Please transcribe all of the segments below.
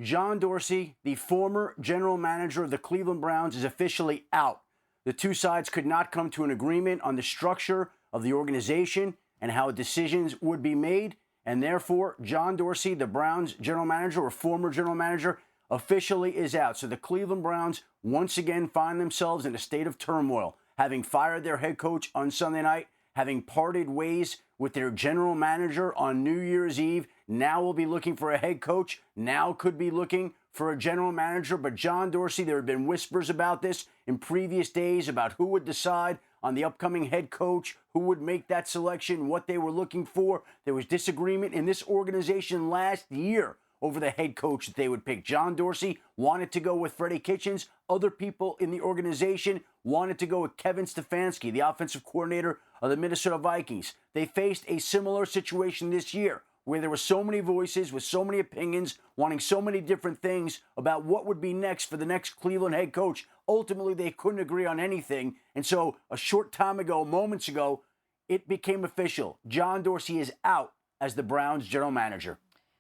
John Dorsey, the former general manager of the Cleveland Browns, is officially out. The two sides could not come to an agreement on the structure of the organization and how decisions would be made, and therefore John Dorsey, the Browns general manager or former general manager, officially is out. So the Cleveland Browns once again find themselves in a state of turmoil, having fired their head coach on Sunday night, having parted ways with their general manager on New Year's Eve. Now we'll be looking for a head coach. Now could be looking for a general manager. But John Dorsey, there have been whispers about this in previous days about who would decide on the upcoming head coach, who would make that selection, what they were looking for. There was disagreement in this organization last year over the head coach that they would pick. John Dorsey wanted to go with Freddie Kitchens. Other people in the organization wanted to go with Kevin Stefanski, the offensive coordinator of the Minnesota Vikings. They faced a similar situation this year where there were so many voices with so many opinions wanting so many different things about what would be next for the next Cleveland head coach. Ultimately, they couldn't agree on anything. And so a short time ago, moments ago, it became official. John Dorsey is out as the Browns general manager.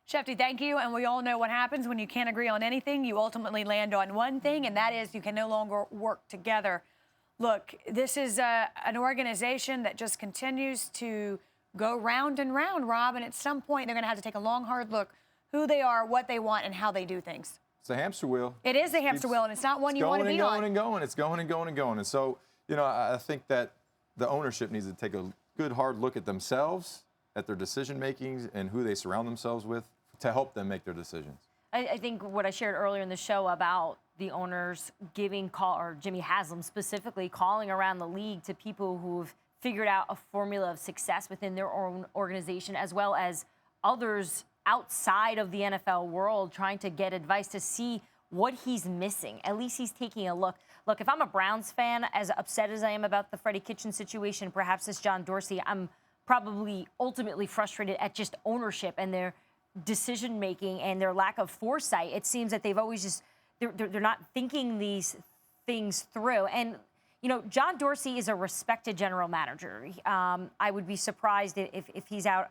Schefter, thank you. And we all know what happens when you can't agree on anything. You ultimately land on one thing, and that is you can no longer work together. Look, this is an organization that just continues to go round and round, Rob, and at some point they're going to have to take a long, hard look who they are, what they want, and how they do things. It's a hamster wheel. It is a hamster wheel, and it's not one you want to be on. It's going and going. It's going and going and going. And so, you know, I think that the ownership needs to take a good, hard look at themselves, at their decision makings, and who they surround themselves with to help them make their decisions. I think what I shared earlier in the show about the owners giving call, or Jimmy Haslam specifically, calling around the league to people who've figured out a formula of success within their own organization, as well as others outside of the NFL world trying to get advice to see what he's missing. At least he's taking a look. Look, if I'm a Browns fan, as upset as I am about the Freddie Kitchens situation, perhaps as John Dorsey, I'm probably ultimately frustrated at just ownership and their decision-making and their lack of foresight. It seems that they've always just, they're not thinking these things through. And, you know, John Dorsey is a respected general manager. I would be surprised if he's out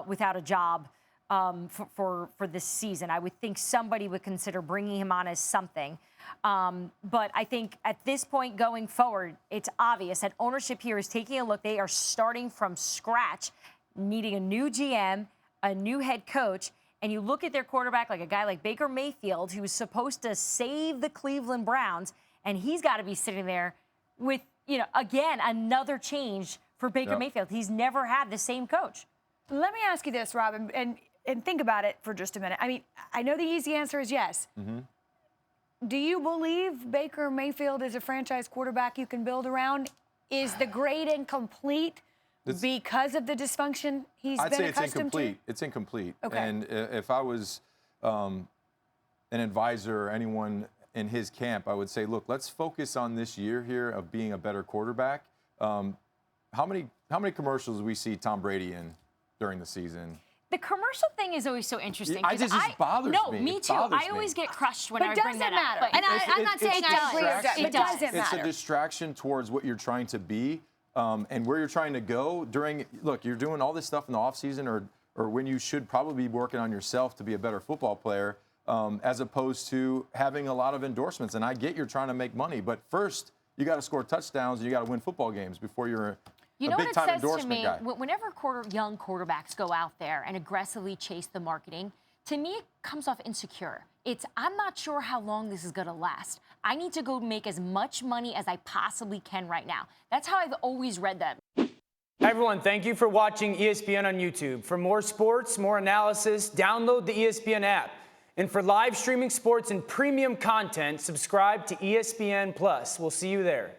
without a job for this season. I would think somebody would consider bringing him on as something. But I think at this point going forward, it's obvious that ownership here is taking a look. They are starting from scratch, needing a new GM, a new head coach, and you look at their quarterback, like a guy like Baker Mayfield, who was supposed to save the Cleveland Browns, and he's got to be sitting there with, you know, again, another change for Baker Mayfield. He's never had the same coach. Let me ask you this, Rob, and think about it for just a minute. I mean, I know the easy answer is yes. Mm-hmm. Do you believe Baker Mayfield is a franchise quarterback you can build around? Is the grade incomplete because of the dysfunction he's been accustomed to? It's incomplete. Okay. And if I was an advisor or anyone in his camp, I would say, look, let's focus on this year here of being a better quarterback. How many commercials do we see Tom Brady in during the season? The commercial thing is always so interesting. It just bothers me. No, me too. I always get crushed when I bring that up. But I'm not saying it doesn't matter. It's a distraction towards what you're trying to be and where you're trying to go during. Look, you're doing all this stuff in the offseason or when you should probably be working on yourself to be a better football player, as opposed to having a lot of endorsements. And I get you're trying to make money, but first you got to score you got to win football games before you're You know what it says to me? Guy. Whenever young quarterbacks go out there and aggressively chase the marketing, to me it comes off insecure. I'm not sure how long this is going to last. I need to go make as much money as I possibly can right now. That's how I've always read that. Hi everyone, thank you for watching ESPN on YouTube. For more sports, more analysis, download the ESPN app. And for live streaming sports and premium content, subscribe to ESPN+. We'll see you there.